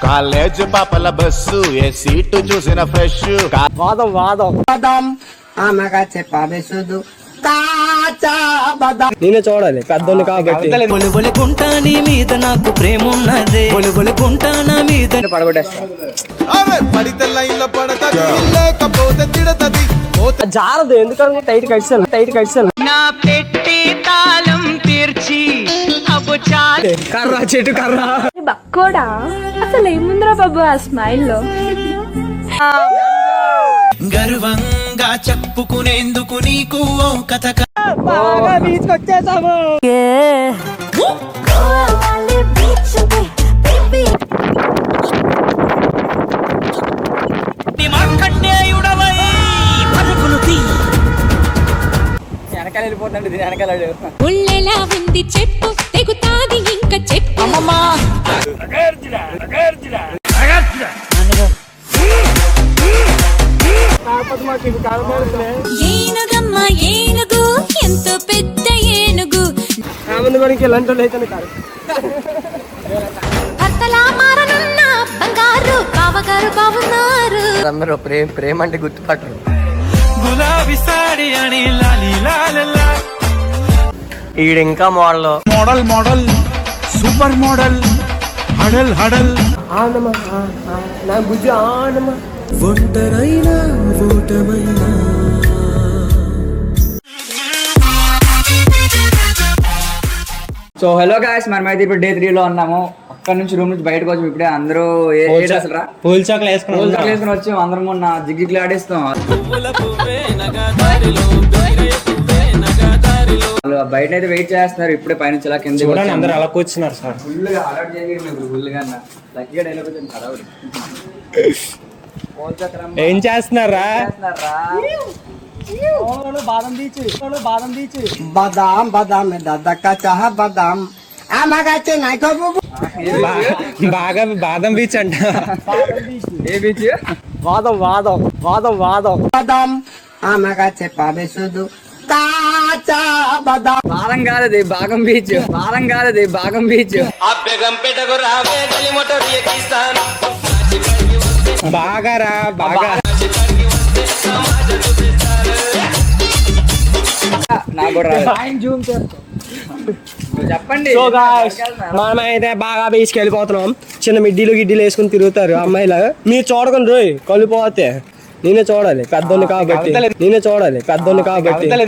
College పాపల bus ఏ seat చూసిన fresh వాదం బాదం ఆమెగా చెప్పాలి సుదు కాచా బాదం నేనే చూడాలి పెద్దోళ్ళు కాబట్టి బొలిబొలికుంటా నీ మీద నాకు ప్రేమ ఉన్నదే బొలిబొలికుంటా నా మీద పడగొట్టేస్తా పడితే లైన్ లో పడతది లేకపోతే తిడతది జారదు ఎందుకంటే టైట్ కట్టాను నా పెట్టి తాళం తీర్చి అబ్బు చాలు కర్ర చెట్టు కర్ర బక్కోడా అసలు ఏముందిరా బాబు ఆ స్మైల్లో. గర్వంగా చెప్పుకునేందుకు నీకు ఓ కథ బాగా బీచ్ వచ్చేసాము వెనకాల వెళ్ళిపోతుందండి దీని వెనకాల ఉళ్ళెలా ఉంది చెప్పు తెగుతాది ఇంకా చెప్పు ఏనుగమ్మ ఏనుగు ఎంతో పెద్ద ఏనుగు మనకి ఇలాంటి వాళ్ళు అయితే కాదు భర్తలా మారనున్న బంగారు బావగారు బావున్నారు. అందరూ ప్రేమ అంటే గుర్తుపట్టరు. గులాబీ సాడి అని లాలి లాలలా ఈడు ఇంకా మోడల్ సూపర్ మోడల్ హడల్ ఆనమా నా బుజ్జి ఆనమా ఒంటరైనా ఓటమైనా సో హలో గాయ్స్, మనమైతే ఇప్పుడు డే 3 లో ఉన్నాము. అక్కడ నుంచి రూమ్ నుంచి బయటకు వచ్చి ఇప్పుడే అందరూ పూల్ చాక్లు వేసుకుని వచ్చి అందరం మొన్న జిగ్జిగ్లు ఆడేస్తాం. వాళ్ళు బయట అయితే వెయిట్ చేస్తున్నారు. ఇప్పుడే పైనుంచి ఇలా కింద అందరూ అలా కూర్చున్నారు సార్. ఫుల్ గా అలర్ట్ చేయండి. ఫుల్ గా లక్కీగా డైలాగ్ వచ్చింది కదా. ఏం చేస్తున్నారా? బాదాం బాదాం దాదా కాచా బాదాం ఆమెగా చెప్పాలి బాగా బాదం బీచ్ అంట. ఏ బీచ్? వాదం బాదాం ఆమెగా చెప్పాలి సుదు కాచా బాదాం బాదం కాదు భాగం బీచ్. బాగా రా బాగా నాకు కూడా చెప్పండి. మనమైతే బాగా బీచ్కి వెళ్ళిపోతున్నాం. చిన్న మిడ్డీలు గిడ్డీలు వేసుకుని తిరుగుతారు అమ్మాయిలు. మీరు చూడకండి రోయ్ కలిపోతే. నేనే చూడాలి పెద్దోళ్ళు కాబట్టి.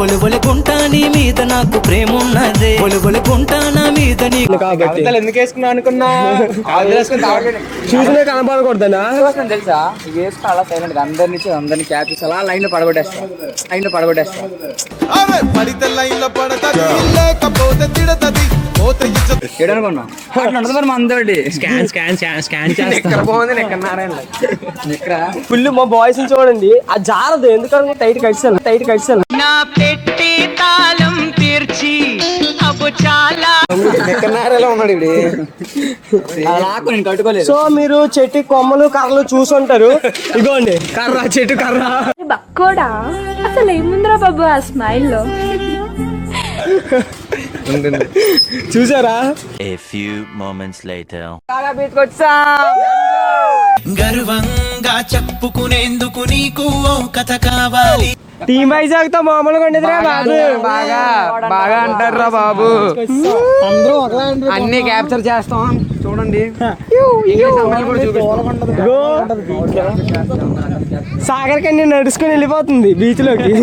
బొలిబొలికుంటా నీ మీద నాకు ప్రేమ ఉన్నదే బొలిబొలికుంటా నా మీద నీకు కాబట్టి ఎందుకు వేసుకున్నా అనుకున్నా చూసినా కనపడకూడదనా తెలుసా? ఇవి వేసుకుని అలా సైలెంట్ గా అందరినీ క్యాప్ చేసి అలా లైన్ లో పడగొట్టేస్తా. పడితే లైన్ లో పడతది లేకపోతే తిడతది ఏడనుకున్నా మరి మందోడి ఫుల్ మా బాయ్స్ చూడండి. ఆ జారదు ఎందుకంటే టైట్ కట్టాను నా పెట్టి తాళం తీర్చి అబ్బు చాలా ఉన్నాడు నేను కట్టుకోలేదు. సో మీరు చెట్టు కొమ్మలు కర్రలు చూసుంటారు. ఇగోండి కర్ర చెట్టు కర్ర. బక్కోడా అసలు ఏముందిరా బాబు ఆ స్మైల్లో. చూసారా? గర్వంగా చెప్పుకునేందుకు నీకు ఓ కథ కావాలి. టీమ్ వైజాగ్ తో మామూలుగా ఉండేదిరా బాబు. బాగా అంటారా బాబు. అన్ని క్యాప్చర్ చేస్తాం చూడండి. సాగర్ కన్య నడుచుకుని వెళ్ళిపోతుంది బీచ్ లోకి.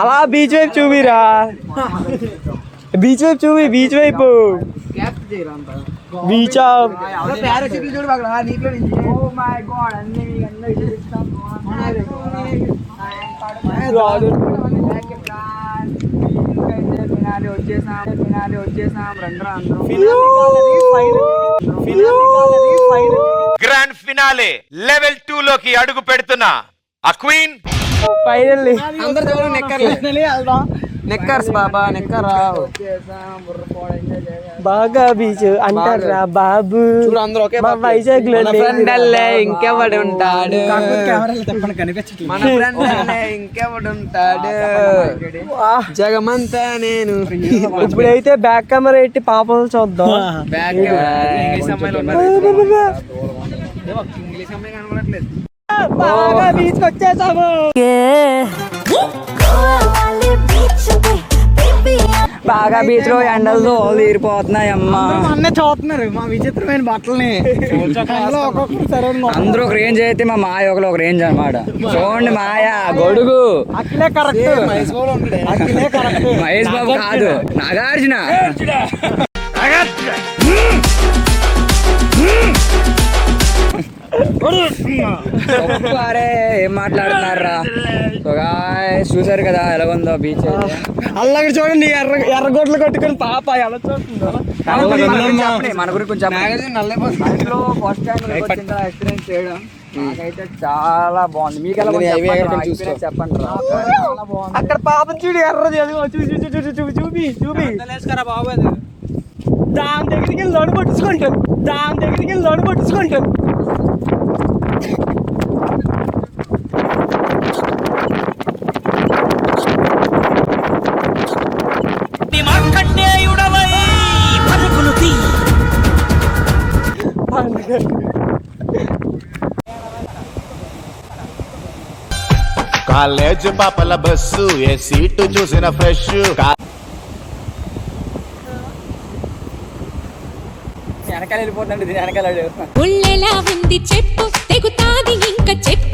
అలా బీచ్ వైపు చూపిరా. బీచ్ వైపు బీచ్ గ్రాండ్ ఫినాలే లెవెల్ 2 లోకి అడుగు పెడుతున్నా ఆ క్వీన్ ఫైనల్లీ నెక్కర్స్ బాబా నెక్కరా బాగా బీచ్ అంటారా బాబు చూడు అందరూ ఒకే మా వైజాగ్ లో మన ఫ్రెండ్ అల్లే ఇంకెవడు ఉంటాడు మన ఫ్రెండ్ అల్లే ఇంకెవడు ఉంటాడు జగమంతా నేను ఇప్పుడైతే బ్యాక్ కెమెరా పెట్టి పాపలు చూద్దాం బ్యాక్ ఇంగ్లీష్ అమ్మాయిలు ఉన్నారు ఇంగ్లీష్ అమ్మాయి కనబడట్లేదు బాగా బీచ్ వచ్చేసాము బాగా బీచ్ లో ఎండలతో తీరిపోతున్నాయి అమ్మా అన్నీ చూస్తున్నారు మా విచిత్రమైన బట్టలని అందరూ ఒక రేంజ్ అయితే మా మాయ ఒకరు ఒక రేంజ్ అన్నమాట చూడండి మాయ గొడుగు అట్లే కరెక్ట్ అట్లే కరెక్ట్ మహేష్ బాబు కాదు నాగార్జున అరే ఏం మాట్లాడుతున్నారా చూసారు కదా ఎలాగుందో బీచ్ అల్లగడ చూడండి ఎర్రగొడ్లు కొట్టుకుని పాప ఎలా చూస్తుందో మన గురించి కొంచెం ఫస్ట్ టైం ఎక్స్పీరియన్స్ చేయడం నాకైతే చాలా బాగుంది మీకు ఎలా చెప్పండి రా అక్కడ పాపం చూడు ఎర్రది అది చూపి బాబు అది దాని దగ్గరికి వెళ్ళి లోడు పట్టించుకుంటాం కాలేజ్ పాపల బస్సు ఏ సీటు చూసిన ఫ్రెష్ వెనకాల వెళ్ళిపోతుందండి దీని వెనకాల ఒళ్ళెలా ఉంది చెప్పు తెగుతాది ఇంకా చెప్పు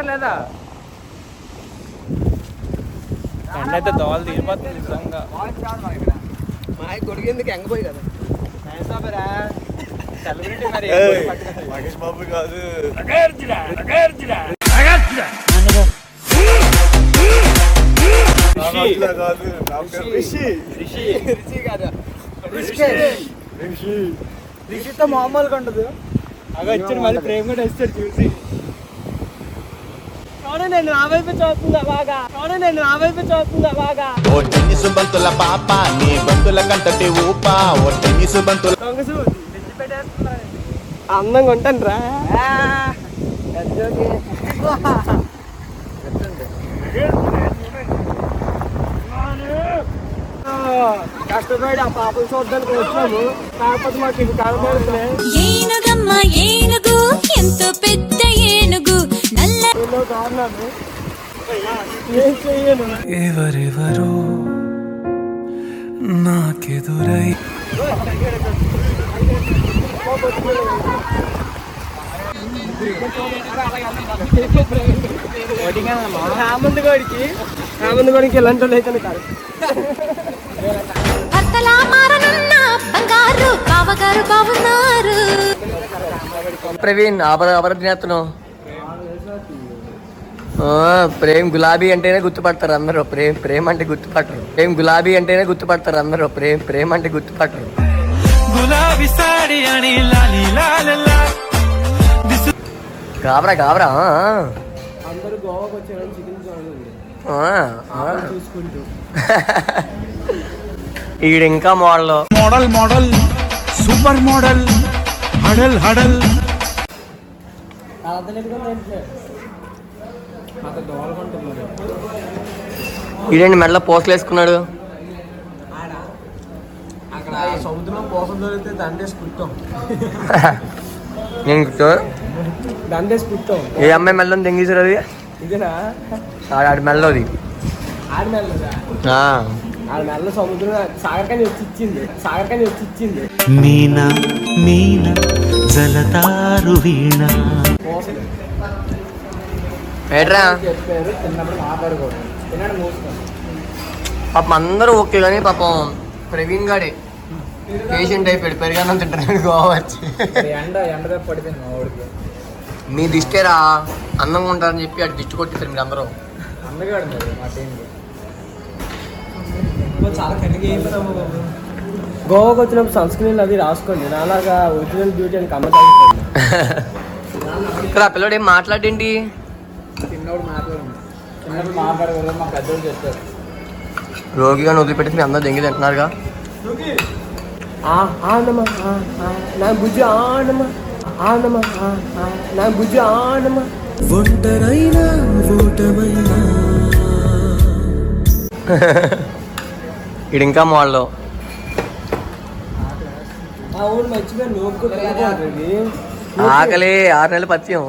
లేదా అయితే దోవలు తీరిపోతుంది నిజంగా కొడుకేందుకు ఎంగపోయి కదా మహేష్ బాబు కాదు రిషితో మామూలుగా ఉండదు అలా ఇచ్చాడు మళ్ళీ ప్రేమ కూడా ఇస్తాడు చూసి నేను నా వైపు చూస్తుందా బాగా ఓ టెన్నిస్ బంతుల పాప నీ బంతుల కంటటి ఊపా ఓ టెన్నిస్ బంతుల అందంగా ఉంటాను రా కష్టపడి ఆ పాపలు చూడడానికి వచ్చాము కాకపోతే మాకు ఇది కనబడుతున్నాయి ఏనుగమ్మ ఏనుగు ఎంతో పెద్ద ఏనుగు నల్ల కారణాలు ఏం చెయ్యను ఎవరెవరో నాకెదురై రామంది గడికి ఇలాంటి వాళ్ళు అయితే కాదు భర్తలా మారనున్న బంగారు బావగారు బావున్నారు ప్రవీణ్ అపరజ్ఞాతను ప్రేమ్ గులాబీ అంటేనే గుర్తుపడతారు అందరూ ప్రేమ్ అంటే గుర్తుపట్టరు ప్రేమ్ గులాబీ అంటేనే గుర్తుపడతారు అందరూ ప్రేమ్ అంటే గుర్తుపట్టరు గులాబీ సాడి అని లాలి లాలలా గాబరా అందరూ గోవాకి వచ్చారు చికెన్ చూసుకుంటూ ఈడు ఇంకా మోడల్ సూపర్ మోడల్ హడల్ ఈడండి మెడలో పోస్టులు వేసుకున్నాడు అక్కడ సముద్రం కోసం దొరికితే దండేసి కుట్టాం నేను దండేసి కుట్టాం ఏ అమ్మాయి మెడలో తెంగేసారు అది ఇదేనా ఆడి మెడలోది ఆడి మెల్లదా ఆడి మెల్ల సముద్రం సాగర్కాని వచ్చి ఇచ్చింది మీనా జలతారు వీణ ఏట్రా చెప్పారు తిన్నప్పుడు మాట్లాడుకోవడం తిన్నాడు మోసుకోండి పాపం అందరూ ఓకే కానీ పాపం ప్రవీణ్ గాడే పేషెంట్ అయిపోయాడు పెరిగానం తింటాడు గోవా వచ్చి ఎండ పడిపోయింది మా వాడికి మీ దిష్టేరా అందంగా ఉంటారని చెప్పి అటు దిష్టి కొట్టేశారు మీరు అందరూ అందగాడు మరి మా టీంకి చాలా కన్నిగా అయిపోయినాము గోవాకి వచ్చినప్పుడు సన్ స్క్రీన్ అది రాసుకోండి నాలాగా ఒరిజినల్ బ్యూటీ అని కమ్మ ఇక్కడ ఆ పిల్లడు ఏం మాట్లాడేంటి చిన్నప్పుడు మాట్లాడండి, చిన్నప్పుడు మాట్లాడకూడదు మా పెద్దోళ్ళు చెప్తారు. రోగిగా వదిలిపెట్టి మీ అందరూ దెంగి తింటున్నారుగా. ఆనమా నా బుజ్జి ఆనమా ఆనమా నా బుజ్జి ఆనమా ఒంటరైనా ఓటమైనా. ఇది ఇంకా మాల్లో ఆకలి 6 నెలల పత్యం.